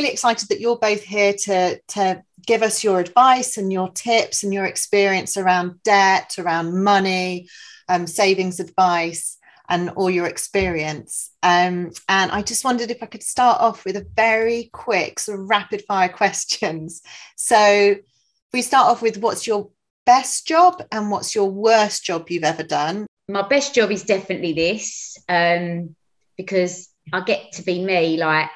really excited that you're both here to give us your advice and your tips and your experience around debt, around money, savings advice, and all your experience. And I just wondered if I could start off with a very quick sort of rapid fire questions. So we start off with, what's your best job and what's your worst job you've ever done? My best job is definitely this, because I get to be me. Like,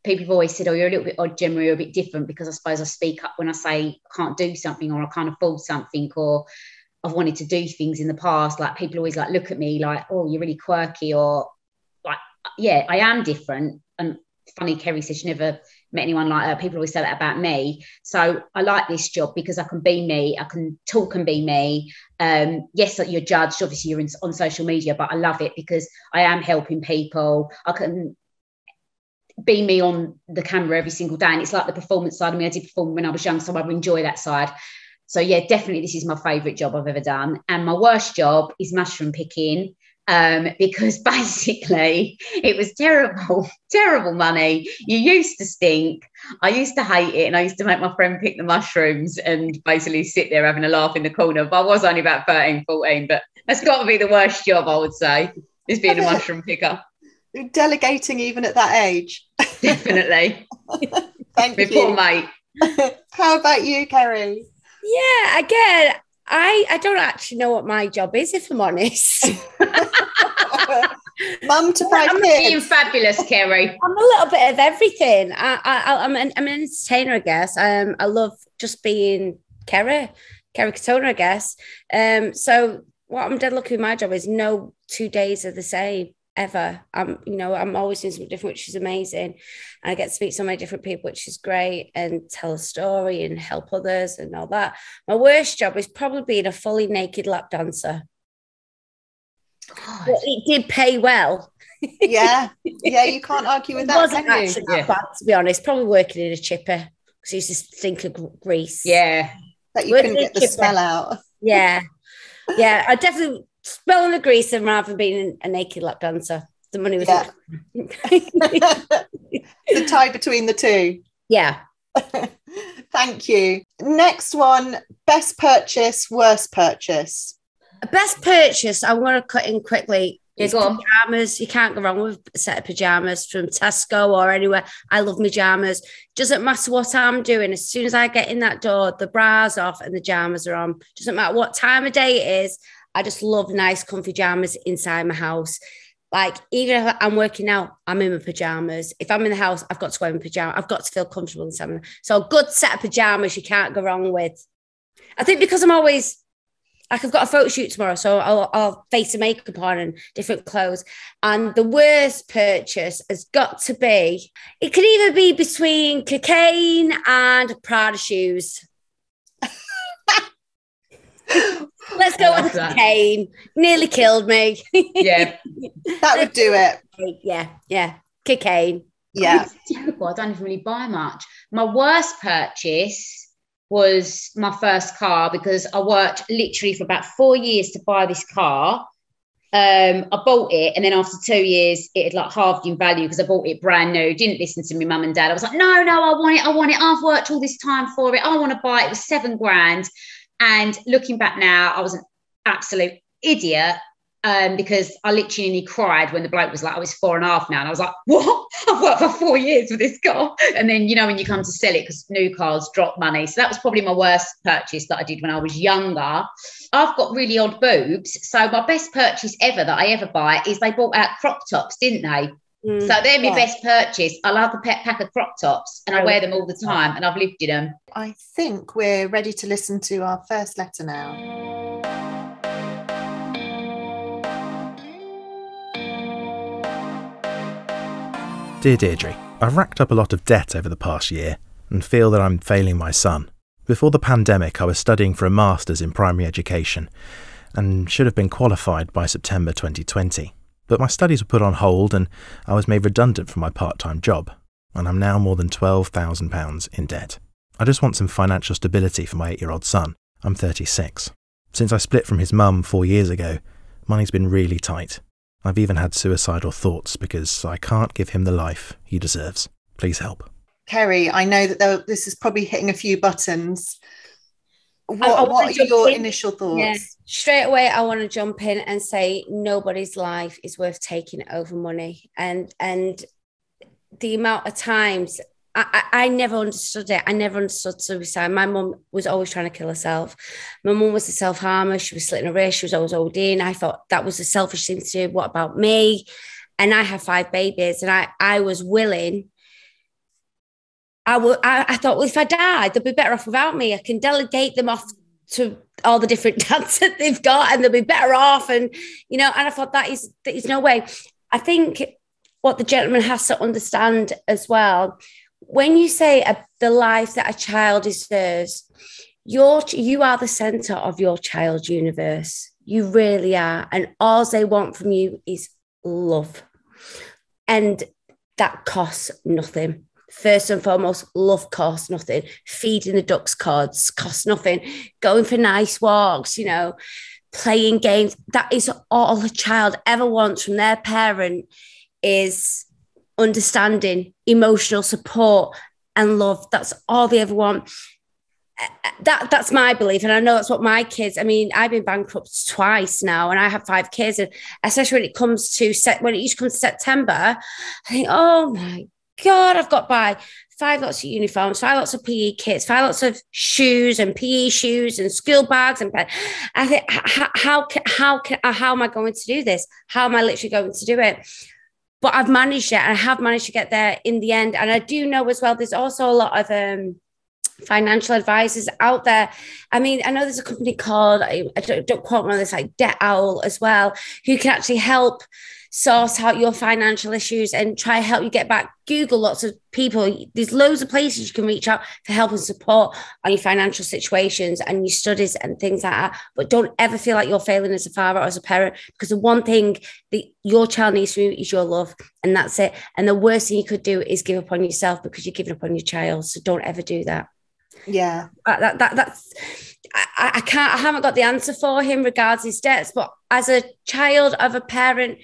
people have always said, oh, you're a little bit odd, Gemma, you're a bit different, because I suppose I speak up when I say I can't do something, or I can't afford something, or I've wanted to do things in the past. Like, people always like look at me like, oh, you're really quirky, or like, yeah, I am different. And funny, Kerry says she never met anyone like her. People always say that about me. So I like this job because I can be me. I can talk and be me. Yes, you're judged. Obviously, you're on social media, but I love it because I am helping people. I can be me on the camera every single day. And it's like the performance side of me. I did perform when I was young, so I enjoy that side. So yeah, definitely this is my favourite job I've ever done. And my worst job is mushroom picking, because basically it was terrible money. You used to stink. I used to hate it, and I used to make my friend pick the mushrooms and basically sit there having a laugh in the corner. But I was only about 13, 14, but that's got to be the worst job, I would say, is being a mushroom picker. You're delegating even at that age. Definitely. Thank you. Poor mate. How about you, Kerry? Yeah, again, I don't actually know what my job is, if I'm honest. Mum to 5 I'm kids. being fabulous, Kerry. I'm a little bit of everything. I'm an entertainer, I guess. I love just being Kerry Katona, I guess. So what I'm dead lucky with my job is no 2 days are the same ever. I'm always doing something different, which is amazing. And I get to speak to so many different people, which is great, and tell a story and help others and all that. My worst job is probably being a fully naked lap dancer. God. But it did pay well. Yeah, you can't argue with that. It wasn't actually that bad, to be honest. Probably working in a chipper, because I used to stink of grease. Yeah. That you couldn't get the smell out. Yeah. Yeah, I definitely smelling the grease and rather than being a naked lap dancer. The money was the tie between the two. Yeah. Thank you. Next one, best purchase, worst purchase. Best purchase, I want to cut in quickly. Yeah, go on. Pajamas. You can't go wrong with a set of pajamas from Tesco or anywhere. I love my pajamas. Doesn't matter what I'm doing. As soon as I get in that door, the bra's off and the pajamas are on. Doesn't matter what time of day it is. I just love nice, comfy pajamas inside my house. Like, even if I'm working out, I'm in my pajamas. If I'm in the house, I've got to wear my pajamas. I've got to feel comfortable inside my. So a good set of pajamas you can't go wrong with. I think because I'm always, like, I've got a photo shoot tomorrow, so I'll face and makeup on and different clothes. And the worst purchase has got to be, it could either be between cocaine and Prada shoes. Let's go with cocaine. Nearly killed me. Yeah. That would do it. Yeah. Cocaine. Yeah. It's terrible. I don't even really buy much. My worst purchase was my first car, because I worked literally for about 4 years to buy this car. I bought it, and then after 2 years, it had like halved in value because I bought it brand new. Didn't listen to my mum and dad. I was like, no, I want it. I've worked all this time for it. I want to buy it. It was $7,000. And looking back now, I was an absolute idiot, because I literally nearly cried when the bloke was like, I was 4.5 now. And I was like, what? I've worked for 4 years for this car. And then, when you come to sell it, because new cars drop money. So that was probably my worst purchase that I did when I was younger. I've got really odd boobs. So my best purchase ever that I ever buy is they brought out crop tops, didn't they? So they're my best purchase. I love a pack of crop tops, and I wear them all the time, and I've lived in them. I think we're ready to listen to our first letter now. Dear Deidre, I've racked up a lot of debt over the past year and feel that I'm failing my son. Before the pandemic, I was studying for a master's in primary education and should have been qualified by September 2020. But my studies were put on hold and I was made redundant from my part-time job, and I'm now more than £12,000 in debt. I just want some financial stability for my 8-year-old son. I'm 36. Since I split from his mum 4 years ago, money's been really tight. I've even had suicidal thoughts because I can't give him the life he deserves. Please help. Kerry, I know that this is probably hitting a few buttons. I What are your initial thoughts? Yeah. Straight away, I want to jump in and say nobody's life is worth taking over money. And the amount of times I never understood it. I never understood suicide. My mum was always trying to kill herself. My mum was a self-harmer. She was slitting her wrist. She was always ODing. I thought that was a selfish thing to do. What about me? And I have 5 babies, and I was willing. I thought, well, if I die, they'll be better off without me. I can delegate them off to all the different dads that they've got, and they'll be better off. And, and I thought that is no way. I think what the gentleman has to understand as well, when you say the life that a child deserves, you are the center of your child's universe. You really are. And all they want from you is love. And that costs nothing. First and foremost, love costs nothing. Feeding the ducks costs nothing. Going for nice walks, playing games. That is all a child ever wants from their parent, is understanding, emotional support and love. That's all they ever want. That's my belief. And I know that's what my kids, I've been bankrupt twice now, and I have 5 kids. And especially when it comes to September, I think, oh my God, I've got to buy 5 lots of uniforms, 5 lots of PE kits, 5 lots of shoes and PE shoes and school bags. And I think, how am I going to do this? How am I literally going to do it? But I've managed it, and I have managed to get there in the end. And I do know as well, there's also a lot of financial advisors out there. I know there's a company called, I don't quote me on this, like Debt Owl as well, who can actually help sort out your financial issues and try to help you get back. Google lots of people. There's loads of places you can reach out for help and support on your financial situations and your studies and things like that. But don't ever feel like you're failing as a father or as a parent, because the one thing that your child needs from you is your love, and that's it. And the worst thing you could do is give up on yourself, because you're giving up on your child. So don't ever do that. Yeah. That's I haven't got the answer for him regards his debts, but as a child of a parent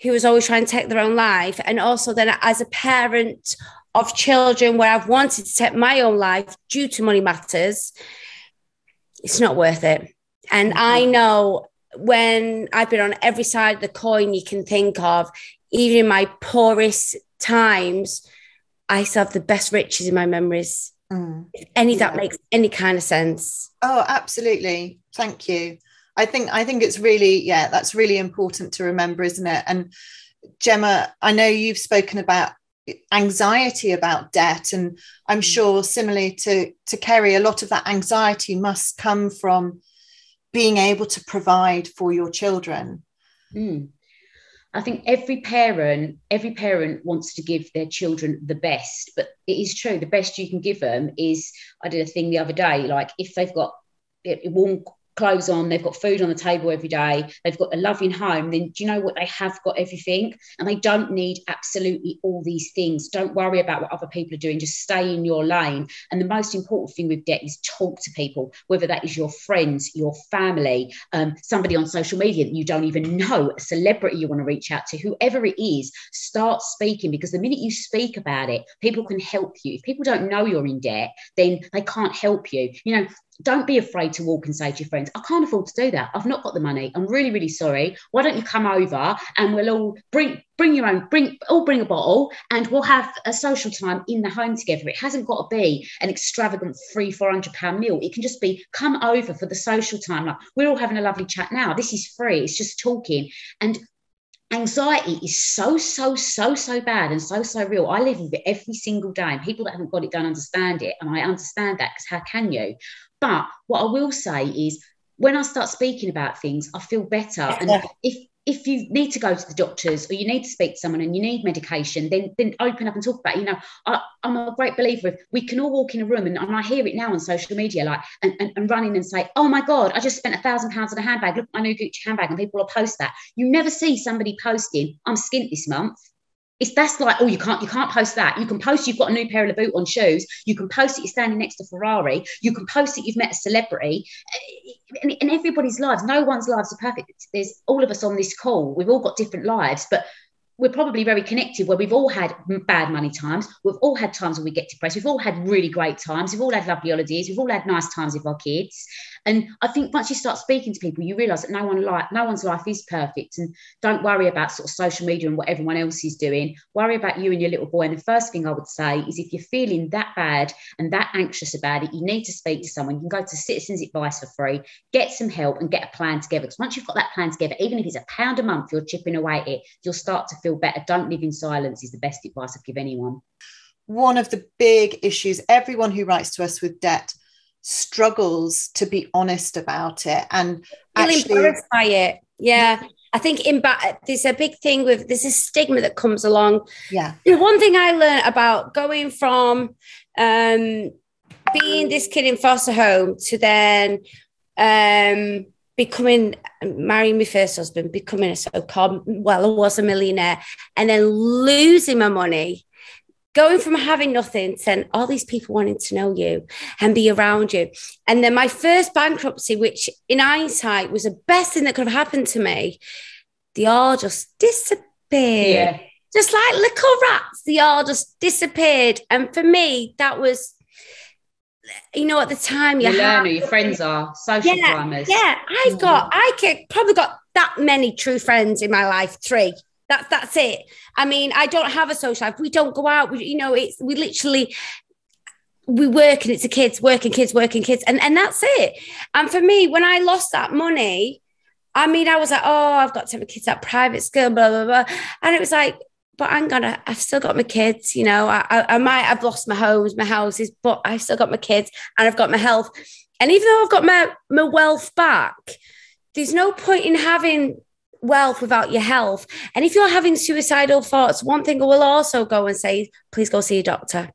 who was always trying to take their own life, and also then as a parent of children where I've wanted to take my own life due to money matters, it's not worth it. And I know when I've been on every side of the coin you can think of, even in my poorest times, I still have the best riches in my memories. If that makes any kind of sense. Oh, absolutely. Thank you. I think it's really, that's really important to remember, isn't it? And Gemma, I know you've spoken about anxiety about debt, and I'm sure similarly to Kerry, a lot of that anxiety must come from being able to provide for your children. I think every parent wants to give their children the best, but it is true, the best you can give them is, I did a thing the other day, like if they've got warm clothes on, they've got food on the table every day, they've got a loving home, then do you know what? They have got everything, and they don't need absolutely all these things. Don't worry about what other people are doing, just stay in your lane. And the most important thing with debt is talk to people, whether that is your friends, your family, somebody on social media that you don't even know, a celebrity you want to reach out to, whoever it is. Start speaking, because the minute you speak about it, people can help you. If people don't know you're in debt, then they can't help you. Don't be afraid to walk and say to your friends, I can't afford to do that. I've not got the money. I'm really, really sorry. Why don't you come over and we'll all bring a bottle, and we'll have a social time in the home together. It hasn't got to be an extravagant £300-400 meal. It can just be come over for the social time. Like, we're all having a lovely chat now. This is free. It's just talking. And anxiety is so bad and so real. I live with it every single day, and people that haven't got it don't understand it. And I understand that, because how can you? But what I will say is, when I start speaking about things, I feel better. And if you need to go to the doctors, or you need to speak to someone and you need medication, then open up and talk about it. I'm a great believer of, we can all walk in a room, and I hear it now on social media, like, and run in and say, oh my God, I just spent £1,000 on a handbag. Look at my new Gucci handbag. And people will post that. You never see somebody posting, I'm skint this month. That's like, oh, you can't post that. You can post you've got a new pair of Louboutin shoes. You can post that you're standing next to Ferrari. You can post that you've met a celebrity. And everybody's lives, no one's lives are perfect. There's all of us on this call. We've all got different lives, but we're probably very connected, where we've all had bad money times. We've all had times when we get depressed. We've all had really great times. We've all had lovely holidays. We've all had nice times with our kids. And I think once you start speaking to people, you realise that no one's life is perfect. And don't worry about sort of social media and what everyone else is doing. Worry about you and your little boy. And the first thing I would say is, if you're feeling that bad and that anxious about it, you need to speak to someone. You can go to Citizens Advice for free, get some help and get a plan together. Because once you've got that plan together, even if it's £1 a month, you're chipping away at it, you'll start to feel better. Don't live in silence is the best advice I'd give anyone. One of the big issues, everyone who writes to us with debt struggles to be honest about it and actually embarrassed by it. Yeah. I think there's a big thing with, there's a stigma that comes along. Yeah. The one thing I learned about going from being this kid in foster home to then marrying my first husband, becoming a so-called, well, I was a millionaire, and then losing my money, going from having nothing to then all these people wanting to know you and be around you. And then my first bankruptcy, which in hindsight was the best thing that could have happened to me, they all just disappeared. Yeah. Just like little rats, they all just disappeared. And for me, that was, at the time you learn who your friends are, social climbers. Yeah, I probably got that many true friends in my life, 3. That's it. I mean, I don't have a social life. We don't go out. We work and it's the kids, working kids. And that's it. And for me, when I lost that money, I mean, I was like, oh, I've got to have my kids at private school, blah, blah, blah. And it was like, but I've still got my kids, I might have lost my homes, my houses, but I've still got my kids and I've got my health. And even though I've got my wealth back, there's no point in having wealth without your health. And if you're having suicidal thoughts, one thing I will also go and say, please go see a doctor.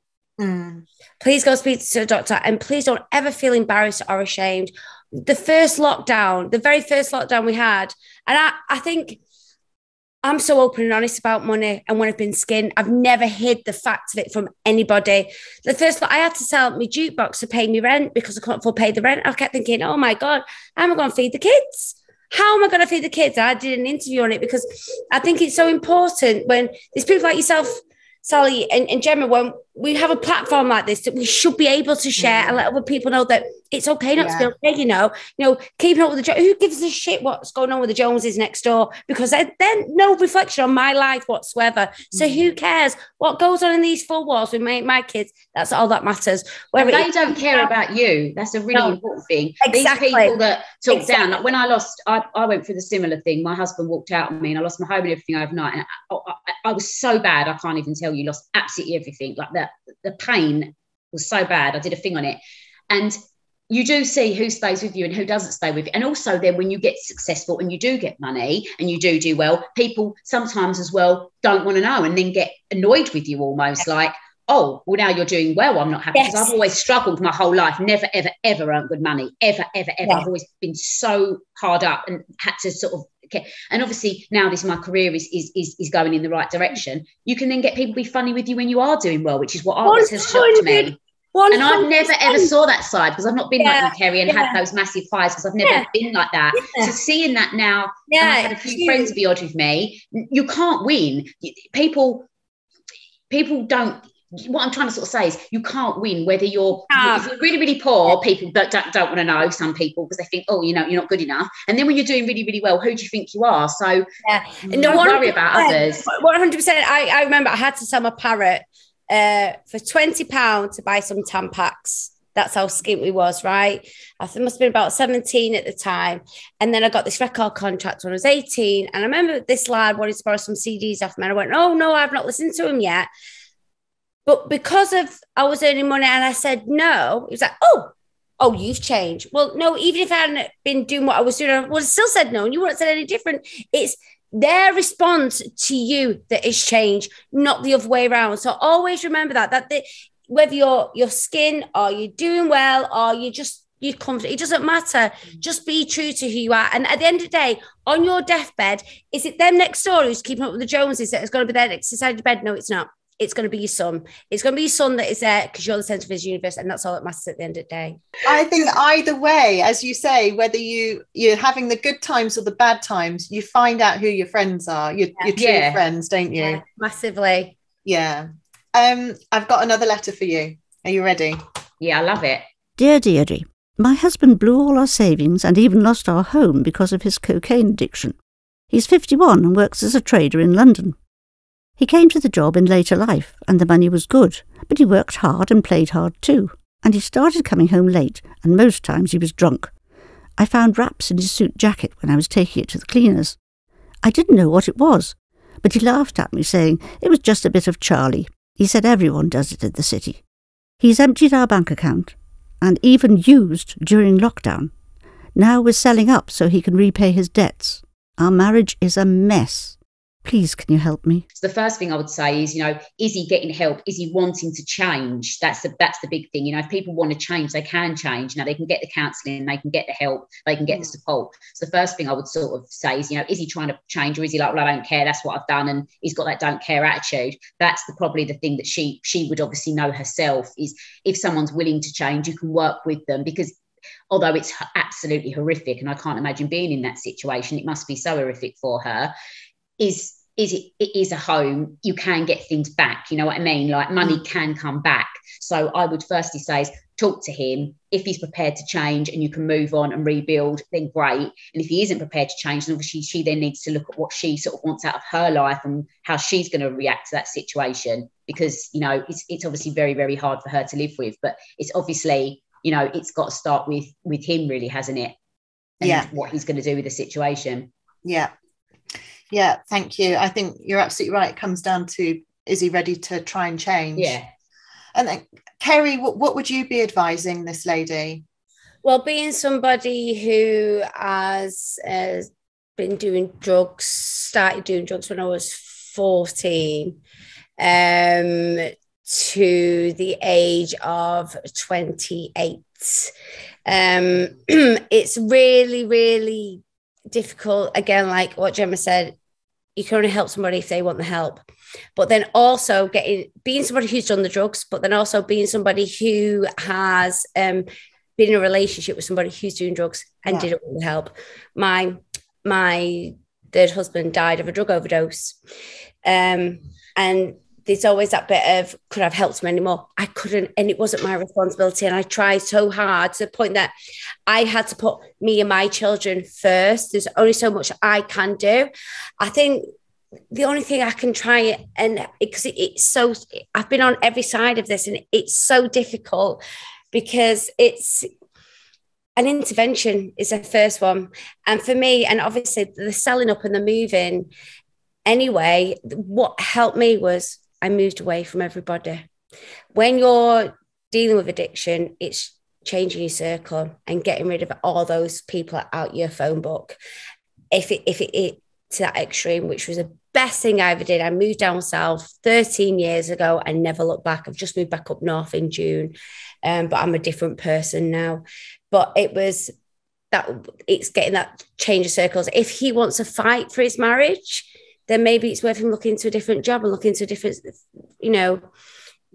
Please go speak to a doctor, and please don't ever feel embarrassed or ashamed. The very first lockdown we had, and I think I'm so open and honest about money, and when I've been skinned, I've never hid the fact of it from anybody. The first I had to sell my jukebox to pay me rent because I couldn't afford to pay the rent. I kept thinking, oh my God, how am I going to feed the kids? How am I going to feed the kids? I did an interview on it because I think it's so important when there's people like yourself, Sally and Gemma, when we have a platform like this, that we should be able to share and let other people know that it's okay not to be okay, keeping up with the who gives a shit what's going on with the Joneses next door, because they're no reflection on my life whatsoever. So who cares what goes on in these 4 walls with my kids? That's all that matters. And they don't care about you. That's a really important thing. Exactly. These people that talk down, like when I lost, I went through the similar thing. My husband walked out on me and I lost my home and everything overnight. And I was so bad, I can't even tell you, lost absolutely everything. Like that, the pain was so bad. I did a thing on it. And you do see who stays with you and who doesn't stay with you. And also then when you get successful and you do get money and you do well, people sometimes as well don't want to know and then get annoyed with you almost like, oh, well, now you're doing well, I'm not happy. Because I've always struggled my whole life, never, ever, ever earned good money, ever. I've always been so hard up and had to sort of, and obviously now my career is going in the right direction. You can then get people to be funny with you when you are doing well, which is what always has shocked me. 100%. And I've never ever saw that side because I've not been like you, Kerry, and had those massive highs because I've never been like that. So seeing that now, and I've had a few friends be odd with me. You can't win. People don't. What I'm trying to sort of say is you can't win whether if you're really, really poor, people don't want to know, some people, because they think, oh, you're not good enough. And then when you're doing really, really well, who do you think you are? So don't worry about others. 100%. I remember I had to sell my parrot for £20 to buy some Tampax. That's how skint we was, right? I think I must have been about 17 at the time. And then I got this record contract when I was 18. And I remember this lad wanted to borrow some CDs off me. And I went, oh, no, I've not listened to him yet. But because I was earning money and I said no, he was like, oh, you've changed. Well, no, even if I hadn't been doing what I was doing, I would have still said no, and you wouldn't have said any different. It's their response to you that is changed, not the other way around. So always remember that whether you're skin or you're doing well or you're confident, it doesn't matter. Just be true to who you are. And at the end of the day, on your deathbed, is it them next door who's keeping up with the Joneses that is going to be there next beside your bed? No, it's not. it's going to be your son. It's going to be your son that is there because you're the centre of his universe, and that's all that matters at the end of the day. I think either way, as you say, whether you're having the good times or the bad times, you find out who your friends are, your true friends, don't you? Yeah, massively. Yeah. I've got another letter for you. Are you ready? Yeah, I love it. Dear Deidre, my husband blew all our savings and even lost our home because of his cocaine addiction. He's 51 and works as a trader in London. He came to the job in later life and the money was good, but he worked hard and played hard too. And he started coming home late, and most times he was drunk. I found wraps in his suit jacket when I was taking it to the cleaners. I didn't know what it was, but he laughed at me, saying it was just a bit of Charlie. He said everyone does it in the city. He's emptied our bank account, and even used during lockdown. Now we're selling up so he can repay his debts. Our marriage is a mess. Please, can you help me? So the first thing I would say is, is he getting help? Is he wanting to change? That's the big thing. If people want to change, they can change. Now they can get the counselling, they can get the help, they can get the support. So the first thing I would sort of say is, is he trying to change, or is he like, well, I don't care, that's what I've done, and he's got that don't care attitude? That's probably the thing that she would obviously know herself, is if someone's willing to change, you can work with them, because although it's absolutely horrific, and I can't imagine being in that situation, it must be so horrific for her, it is a home, you can get things back, you know what I mean? Like money can come back. So I would firstly say is talk to him. If he's prepared to change and you can move on and rebuild, then great. And if he isn't prepared to change, then obviously she then needs to look at what she sort of wants out of her life and how she's going to react to that situation, because, it's obviously very, very hard for her to live with, but it's obviously, it's got to start with him really, hasn't it? And what he's going to do with the situation. Yeah, thank you. I think you're absolutely right. It comes down to, is he ready to try and change? Yeah. And then, Kerry, what would you be advising this lady? Well, being somebody who has been doing drugs, started doing drugs when I was 14, to the age of 28. It's really, really difficult. Again, like what Gemma said, you can only help somebody if they want the help. But then also being somebody who's done the drugs, but then also being somebody who has been in a relationship with somebody who's doing drugs and didn't want the help. My third husband died of a drug overdose. And there's always that bit of, could I have helped him anymore? I couldn't, and it wasn't my responsibility. And I tried so hard to the point that I had to put me and my children first. There's only so much I can do. I think the only thing I can try, and because it's so, I've been on every side of this, and it's so difficult because it's an intervention is the first one. And for me, and obviously the selling up and the moving anyway, what helped me was I moved away from everybody. When you're dealing with addiction, it's changing your circle and getting rid of all those people out your phone book. If it to that extreme, which was the best thing I ever did. I moved down south 13 years ago and never looked back. I've just moved back up north in June, but I'm a different person now. But it was that, it's getting that change of circles. If he wants to fight for his marriage, then maybe it's worth him looking into a different job and looking into a different,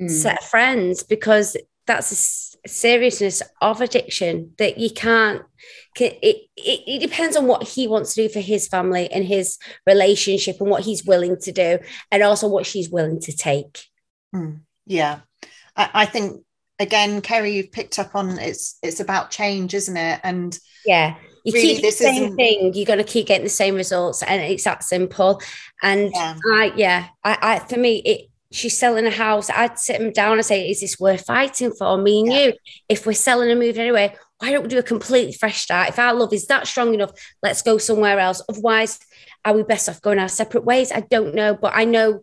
set of friends, because that's the seriousness of addiction that you can't, it depends on what he wants to do for his family and his relationship and what he's willing to do, and also what she's willing to take. Yeah. I think, again, Kerry, you've picked up on it's about change, isn't it? And yeah, you really, keep the same thing, you're going to keep getting the same results, and it's that simple. And I for me, she's selling a house. I'd sit them down and say, is this worth fighting for, me and you? If we're selling and moving anyway, why don't we do a completely fresh start? If our love is that strong enough, let's go somewhere else. Otherwise, are we best off going our separate ways? I don't know, but I know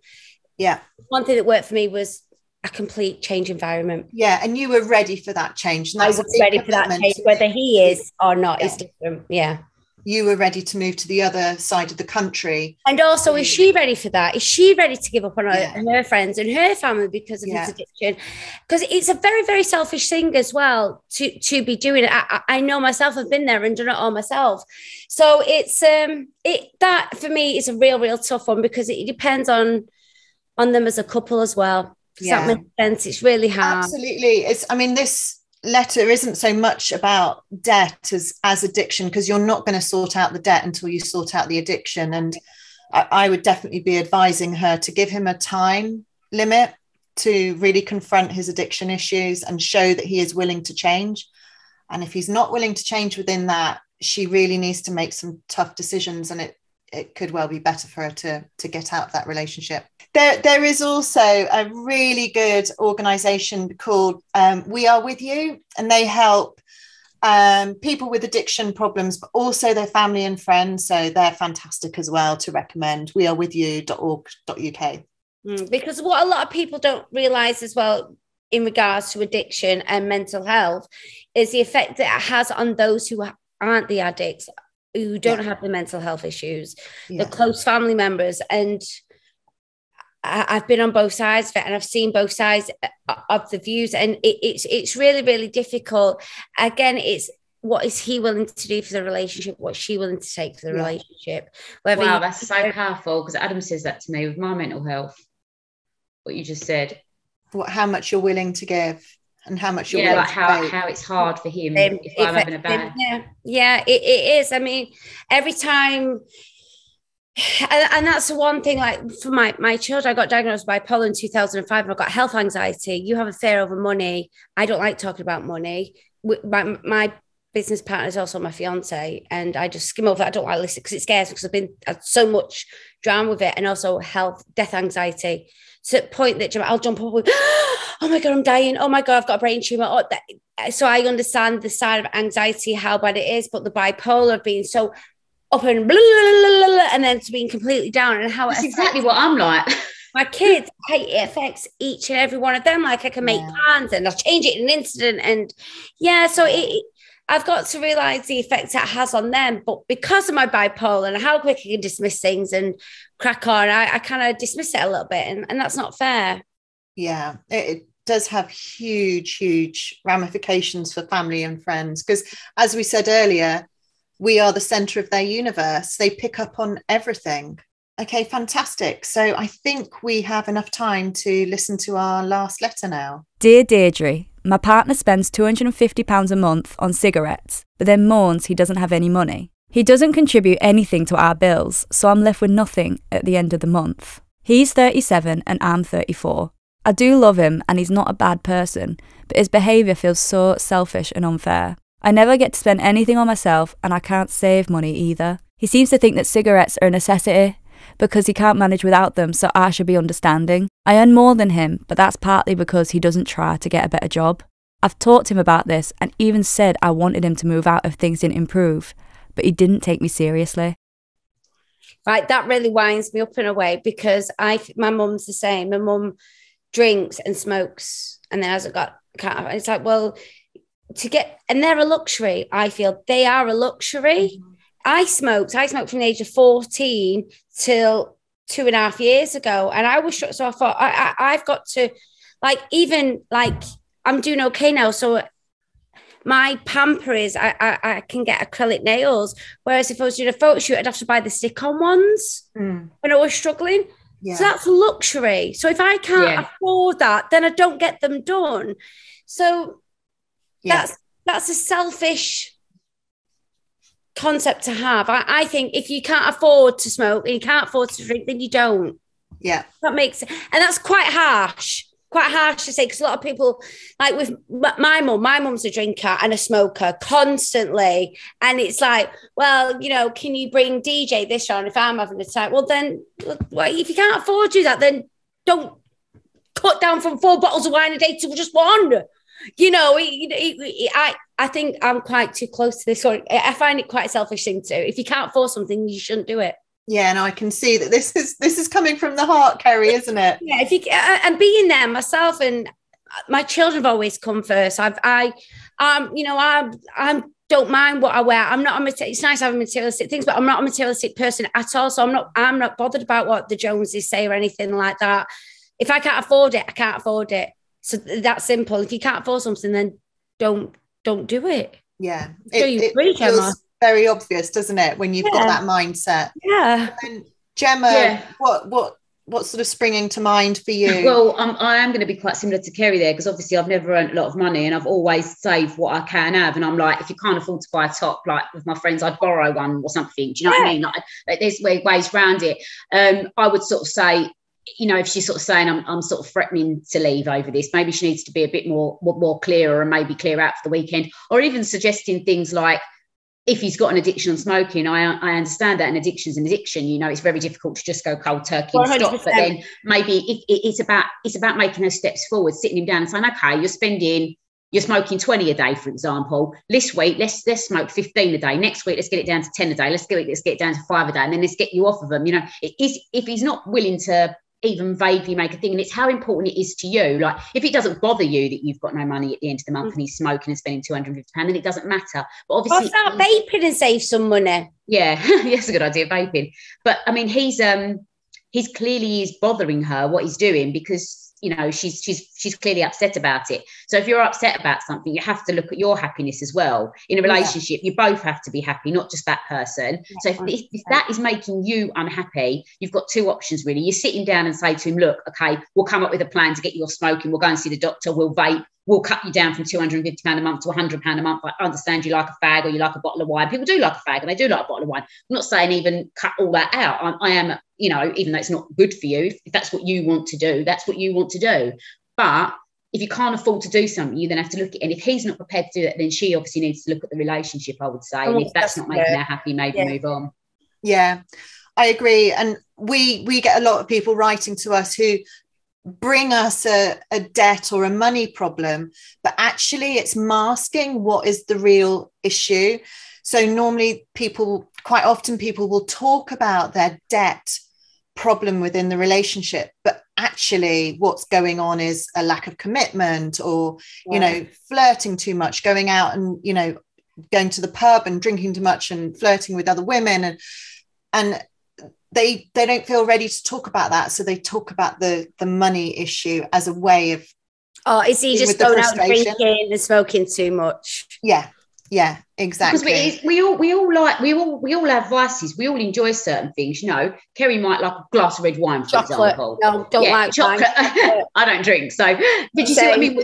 one thing that worked for me was a complete change environment. Yeah, and you were ready for that change. And I was ready for that change, whether he is or not is different. Yeah. You were ready to move to the other side of the country. And also, is she ready for that? Is she ready to give up on her friends and her family because of his addiction? Because it's a very, very selfish thing as well to be doing it. I know myself, I've been there and done it all myself. So it's that for me is a real, real tough one, because it depends on on them as a couple as well. Does that make sense? It's really hard. Absolutely. This letter isn't so much about debt as addiction, because you're not going to sort out the debt until you sort out the addiction. And I would definitely be advising her to give him a time limit to really confront his addiction issues and show that he is willing to change. And if he's not willing to change within that, she really needs to make some tough decisions, and it could well be better for her to get out of that relationship. There is also a really good organisation called We Are With You, and they help people with addiction problems, but also their family and friends. So they're fantastic as well to recommend. wearewithyou.org.uk. Because what a lot of people don't realise as well in regards to addiction and mental health is the effect that it has on those who aren't the addicts, who don't have the mental health issues, the close family members. And I've been on both sides of it, and I've seen both sides of the views, and it's really, really difficult. Again, it's what is he willing to do for the relationship? What's she willing to take for the relationship? Wow, that's so powerful, because Adam says that to me with my mental health, what you just said. How much you're willing to give and how much you're willing like to how it's hard for him if I'm having a bad. Yeah, it is. I mean, every time, and that's the one thing, like for my children, I got diagnosed with bipolar in 2005, and I got health anxiety. You have a fear over money. I don't like talking about money. My business partner is also my fiance, and I just skim over that. I don't like to listen because it scares me, because I've had so much drama with it, and also death anxiety. So at the point that I'll jump up with, oh my God, I'm dying. Oh my God, I've got a brain tumor. So I understand the side of anxiety, how bad it is, but the bipolar being so up and blah, blah, blah, blah, and then to being completely down, and how that's exactly what I'm like. My kids, it affects each and every one of them. Like I can make plans and I'll change it in an instant. And so I've got to realise the effects it has on them. But because of my bipolar and how quick I can dismiss things and crack on, I kind of dismiss it a little bit. And that's not fair. Yeah, it does have huge ramifications for family and friends. Because as we said earlier, we are the centre of their universe. They pick up on everything. Okay, fantastic. So I think we have enough time to listen to our last letter now. Dear Deidre, my partner spends £250 a month on cigarettes, but then mourns he doesn't have any money. He doesn't contribute anything to our bills, so I'm left with nothing at the end of the month. He's 37 and I'm 34. I do love him and he's not a bad person, but his behaviour feels so selfish and unfair. I never get to spend anything on myself, and I can't save money either. He seems to think that cigarettes are a necessity because he can't manage without them, so I should be understanding. I earn more than him, but that's partly because he doesn't try to get a better job. I've talked to him about this and even said I wanted him to move out if things didn't improve, but he didn't take me seriously. Right, that really winds me up in a way, because my mum's the same. My mum drinks and smokes and then hasn't got, it's like, well, and they're a luxury. I feel they are a luxury. Mm-hmm. I smoked from the age of 14 till 2.5 years ago. And I was so I thought I've got to, I'm doing okay now. So my pamper is I can get acrylic nails. Whereas if I was doing a photo shoot, I'd have to buy the stick-on ones when I was struggling. Yeah. So that's luxury. So if I can't afford that, then I don't get them done. So that's a selfish concept to have. I think if you can't afford to smoke and you can't afford to drink, then you don't. Yeah. That makes sense. And that's quite harsh to say, because a lot of people, like with my mum's a drinker and a smoker constantly. And it's like, well, can you bring DJ this on if I'm having a time? Well, then, if you can't afford to do that, then don't cut down from 4 bottles of wine a day to just one. I think I'm quite too close to this. I find it quite a selfish thing to do. If you can't afford something, you shouldn't do it. Yeah, and I can see that this is coming from the heart, Kerry, isn't it? Yeah, and being there myself, and my children have always come first. I don't mind what I wear. I'm not it's nice having materialistic things, but I'm not a materialistic person at all. So I'm not bothered about what the Joneses say or anything like that. If I can't afford it, I can't afford it. So that's simple. If you can't afford something, then don't do it. Yeah, it feels very obvious, doesn't it, when you've got that mindset? Yeah. And Gemma, what what's sort of springing to mind for you? Well, I am going to be quite similar to Kerry there, because obviously I've never earned a lot of money and I've always saved what I can have. And I'm like, if you can't afford to buy a top, like with my friends, I'd borrow one or something. Do you know what I mean? Like there's ways around it. I would sort of say, you know, if she's sort of saying I'm sort of threatening to leave over this, maybe she needs to be a bit more clearer and maybe clear out for the weekend, or even suggesting things like, if he's got an addiction on smoking, I understand that an addiction is an addiction. You know, it's very difficult to just go cold turkey and 100%. stop. But then maybe it's about making those steps forward, sitting him down and saying, okay, you're smoking 20 a day, for example. This week, let's smoke 15 a day. Next week, let's get it down to 10 a day. Let's get it down to 5 a day, and then let's get you off of them. You know, if he's not willing to even vaguely make a thing, and it's how important it is to you. Like, if it doesn't bother you that you've got no money at the end of the month and he's smoking and spending £250, then it doesn't matter. But obviously, start vaping and save some money. Yeah, that's a good idea, vaping. But I mean, he's clearly is bothering her what he's doing, because, you know, she's clearly upset about it. So if you're upset about something, you have to look at your happiness as well. In a relationship, you both have to be happy, not just that person. So if that is making you unhappy, you've got two options, really. You're sitting down and say to him, look, okay, we'll come up with a plan to get you off smoking. We'll go and see the doctor. We'll vape. We'll cut you down from £250 a month to £100 a month. I understand you like a fag or you like a bottle of wine. People do like a fag and they do like a bottle of wine. I'm not saying even cut all that out. I am, you know, even though it's not good for you, if that's what you want to do, that's what you want to do. But if you can't afford to do something, you then have to look at, and if he's not prepared to do that, then she obviously needs to look at the relationship, I would say. And if that's not making her happy, maybe move on. Yeah, I agree. And we get a lot of people writing to us who bring us a debt or a money problem, but actually it's masking what is the real issue. So normally quite often people will talk about their debt problem within the relationship, but actually what's going on is a lack of commitment, or you know, flirting too much, going out and, you know, going to the pub and drinking too much and flirting with other women, and they don't feel ready to talk about that, so they talk about the money issue as a way of, is he just going out drinking and smoking too much? Yeah, exactly. Because we all have vices. We all enjoy certain things. You know, Kerry might like a glass of red wine, for example. No, don't like chocolate. I don't drink. So, but you see what I mean?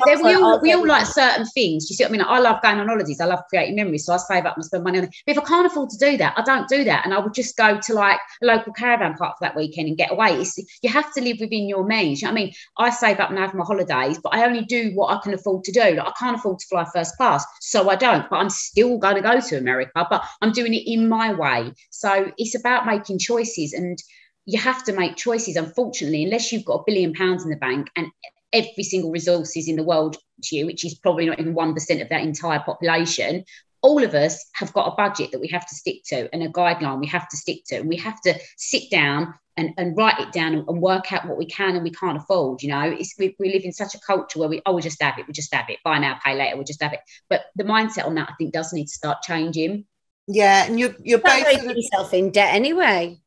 We all like certain things. You see what I mean? I love going on holidays. I love creating memories. So I save up and spend money on it. But if I can't afford to do that, I don't do that. And I would just go to like a local caravan park for that weekend and get away. You have to live within your means. You know what I mean? I save up and have my holidays, but I only do what I can afford to do. Like, I can't afford to fly first class, so I don't. But I'm still going to go to America, but I'm doing it in my way. So it's about making choices, and you have to make choices, unfortunately, unless you've got £1 billion in the bank and every single resource is in the world to you, which is probably not even 1% of that entire population. All of us have got a budget that we have to stick to and a guideline we have to stick to, and we have to sit down and write it down and work out what we can and we can't afford. You know, we live in such a culture where we'll just have it, buy now, pay later, we'll just have it. But the mindset on that, I think, does need to start changing. Yeah, and you're both putting yourself in debt anyway.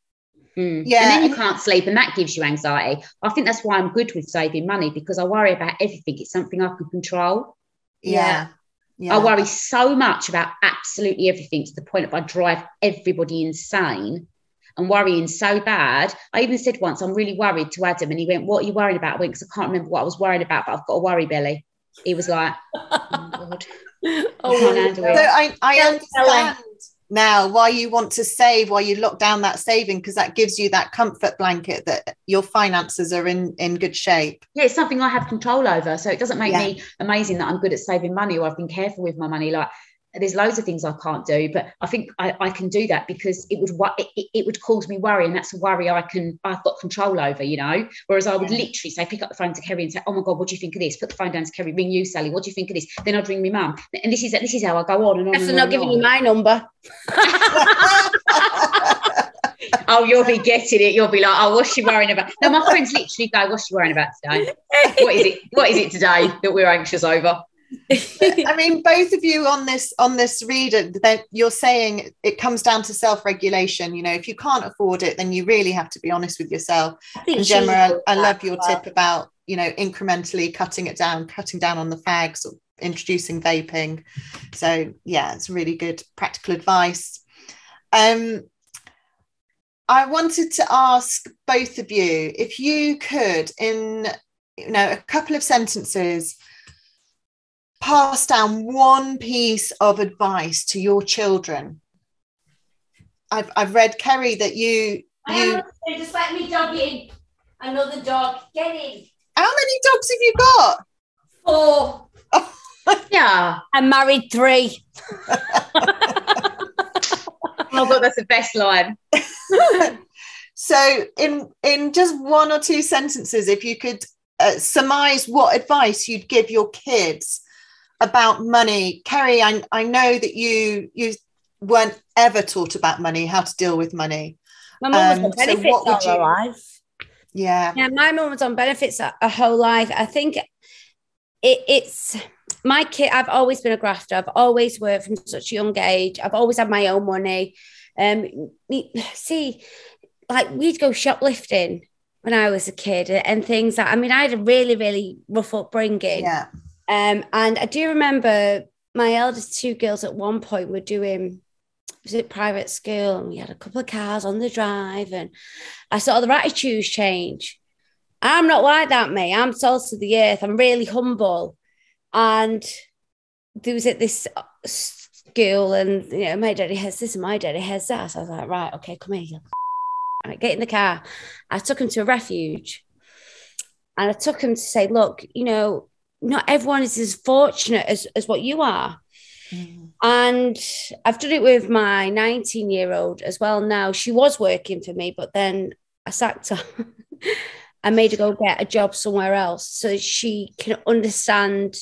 Yeah, and then you can't sleep, and that gives you anxiety. I think that's why I'm good with saving money, because I worry about everything. It's something I can control. Yeah. I worry so much about absolutely everything, to the point that I drive everybody insane. And worrying so bad. I even said once, I'm really worried, to Adam, and he went, what are you worrying about? I went, because I can't remember what I was worrying about, but I've got a worry belly. He was like, oh my God. I understand now why you want to save, why you lock down that saving, because that gives you that comfort blanket that your finances are in good shape. Yeah, it's something I have control over. So it doesn't make me amazing that I'm good at saving money, or I've been careful with my money. Like, there's loads of things I can't do, but I think I can do that, because it would cause me worry, and that's a worry I've got control over, you know. Whereas I would literally say, pick up the phone to Kerry and say, oh my God, what do you think of this? Put the phone down to Kerry, ring you, Sally, what do you think of this? Then I'd ring my mum, and this is how I go on and on. After not giving you my number. Oh, you'll be getting it. You'll be like, oh, what's she worrying about? No, my friends literally go, what's she worrying about today? What is it today that we're anxious over? I mean, both of you on this reader, that you're saying it comes down to self-regulation. You know, if you can't afford it, then you really have to be honest with yourself. And Gemma, I love your tip about, you know, incrementally cutting down on the fags, or introducing vaping. So yeah, it's really good practical advice. I wanted to ask both of you if you could, in a couple of sentences, pass down one piece of advice to your children. I've read, Kerry, that you just let me dog in. Another dog. Get in. How many dogs have you got? 4. Oh. Yeah. I'm married 3. Oh God, that's the best line. So in just one or two sentences, if you could surmise what advice you'd give your kids about money. Kerry, I know that you weren't ever taught about money, how to deal with money. My mum was on benefits all her life. Yeah, my mum was on benefits her whole life. I think it's my kid. I've always been a grafter. I've always worked from such a young age. I've always had my own money. See, like we'd go shoplifting when I was a kid and things that, I mean, I had a really, really rough upbringing. Yeah. And I do remember my eldest 2 girls at one point were doing, was it private school, and we had a couple of cars on the drive, and I saw their attitudes change. I'm not like that, mate. I'm salt of the earth. I'm really humble. And there was at this school, and my daddy has this and my daddy has that. So I was like, right, okay, come here. Right, get in the car. I took him to a refuge, and I took him to say, look, not everyone is as fortunate as what you are. Mm. And I've done it with my 19-year-old as well now. She was working for me, but then I sacked her. I made her go get a job somewhere else so she can understand.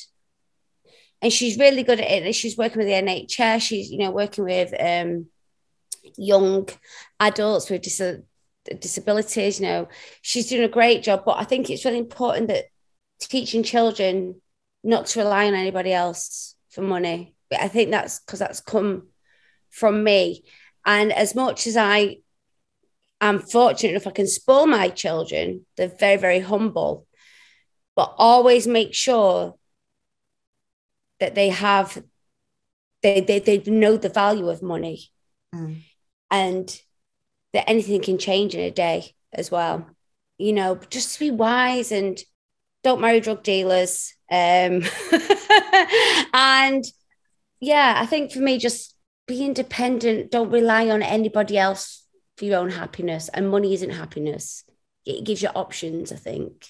And she's really good at it. She's working with the NHS. She's, working with young adults with disabilities. She's doing a great job. But I think it's really important that teaching children not to rely on anybody else for money. But I think that's because that's come from me. And as much as I am fortunate enough I can spoil my children, they're very, very humble, but always make sure that they know the value of money, and that anything can change in a day as well. Just to be wise and don't marry drug dealers. And yeah, I think for me, just be independent. Don't rely on anybody else for your own happiness. And money isn't happiness. It gives you options, I think.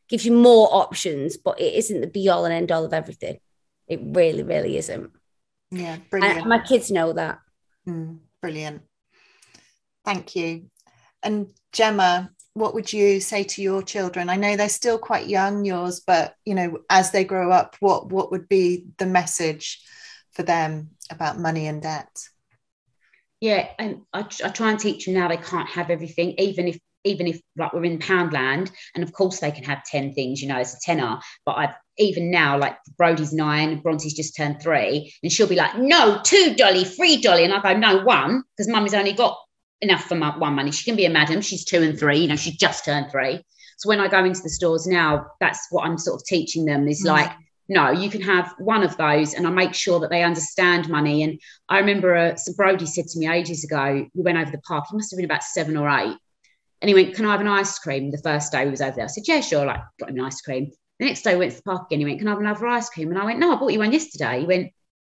Gives you more options, but it isn't the be all and end all of everything. It really, really isn't. Yeah, brilliant. And my kids know that. Brilliant. Thank you. And Gemma, what would you say to your children? I know they're still quite young, yours, but as they grow up, what would be the message for them about money and debt? Yeah, and I try and teach them now they can't have everything, even if like we're in Poundland, and of course they can have 10 things, it's a tenner. But even now, like Brodie's 9, Bronte's just turned 3, and she'll be like, no, 2 dolly, 3 dolly, and I go, no, 1, because mummy's only got enough for 1 money. She can be a madam. She's 2 and 3. She just turned 3. So when I go into the stores now, that's what I'm sort of teaching them is like, no, you can have 1 of those, and I make sure that they understand money. And I remember Brodie said to me ages ago, we went over the park. He must have been about 7 or 8. And he went, can I have an ice cream? The first day we was over there. I said, yeah, sure. Like, got him an ice cream. The next day we went to the park again. He went, can I have another ice cream? And I went, no, I bought you one yesterday. He went,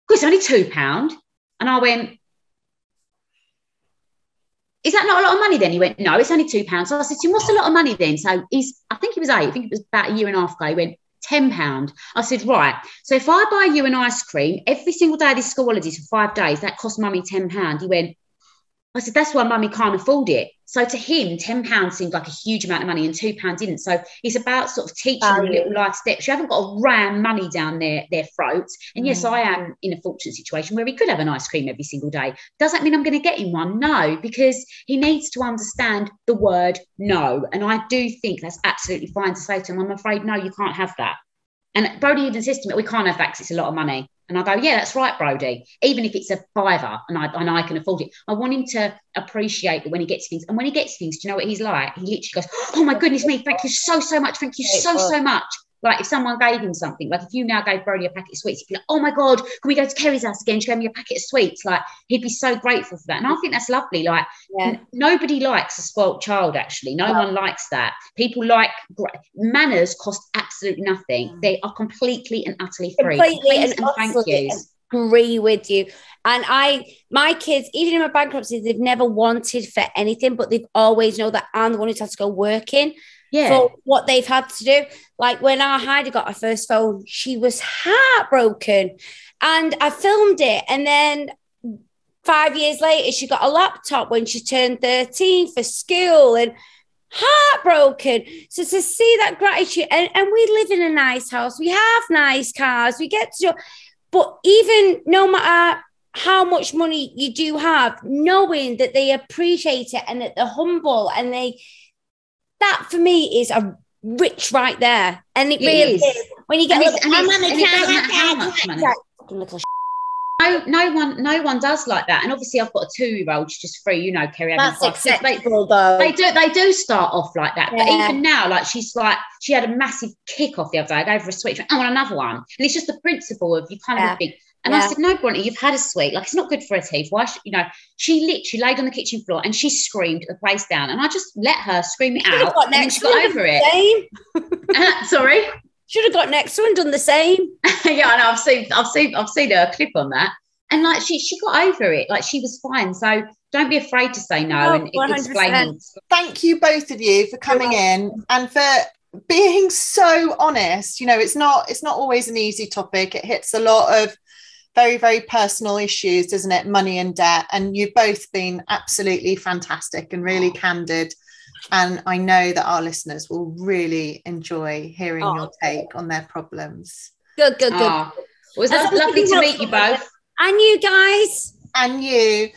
oh, it's only £2. And I went, is that not a lot of money then? He went, no, it's only £2. So I said to him, what's a lot of money then? So I think he was 8. I think it was about a year and a half ago. He went, £10. I said, right. So if I buy you an ice cream every single day of this school holidays for 5 days, that cost mummy £10. He went, I said, that's why mummy can't afford it. So to him, £10 seemed like a huge amount of money and £2 didn't. So it's about sort of teaching them little life steps. You haven't got to ram money down their throats. And yes, I am in a fortunate situation where he could have an ice cream every single day. Does that mean I'm going to get him one? No, because he needs to understand the word no. And I do think that's absolutely fine to say to him, I'm afraid, no, you can't have that. And Brodie even says to me, we can't have that because it's a lot of money. And I go, yeah, that's right, Brodie. Even if it's a £5 and I can afford it, I want him to appreciate that when he gets things. And when he gets things, do you know what he's like? He literally goes, oh, my goodness me, thank you so much. Thank you so much. like if someone gave him something, like if you now gave Brody a packet of sweets, he'd be like, oh my God, can we go to Kerry's house again? She gave me a packet of sweets. Like he'd be so grateful for that. And I think that's lovely. Like nobody likes a spoilt child, actually. No one likes that. People like manners cost absolutely nothing. They are completely and utterly free. Please and thank yous. Agree with you. And my kids, even in my bankruptcy, they've never wanted for anything, but they've always known that I'm the one who's had to go working for what they've had to do. Like when our Heidi got her first phone, she was heartbroken, and I filmed it. And then 5 years later, she got a laptop when she turned 13 for school, and heartbroken. So to see that gratitude, and we live in a nice house, we have nice cars, we get to. But even no matter how much money you do have, knowing that they appreciate it and that they're humble, and that for me is a rich right there. And it really is. When you get no one does like that. And obviously I've got a 2-year-old, she's just 3, you know, Kerry. That's acceptable though. They do start off like that. But even now, like she's like, she had a massive kick off the other day. I gave her a sweet, I want another one. And it's just the principle of you kind of think. And I said, no, Bronte, you've had a sweet. Like, it's not good for her teeth. Why should, you know, she literally laid on the kitchen floor and she screamed the place down. And I just let her scream it out. And then she got over it. Sorry? Should have got next to and done the same. Yeah, I know. I've seen her clip on that. And like she got over it. Like she was fine. So don't be afraid to say no and explain. Thank you both of you for coming in and for being so honest. You know, it's not always an easy topic. It hits a lot of very, very personal issues, isn't it? Money and debt. And you've both been absolutely fantastic and really candid. And I know that our listeners will really enjoy hearing your take on their problems. Good. It was lovely to meet you both. And you guys. And you.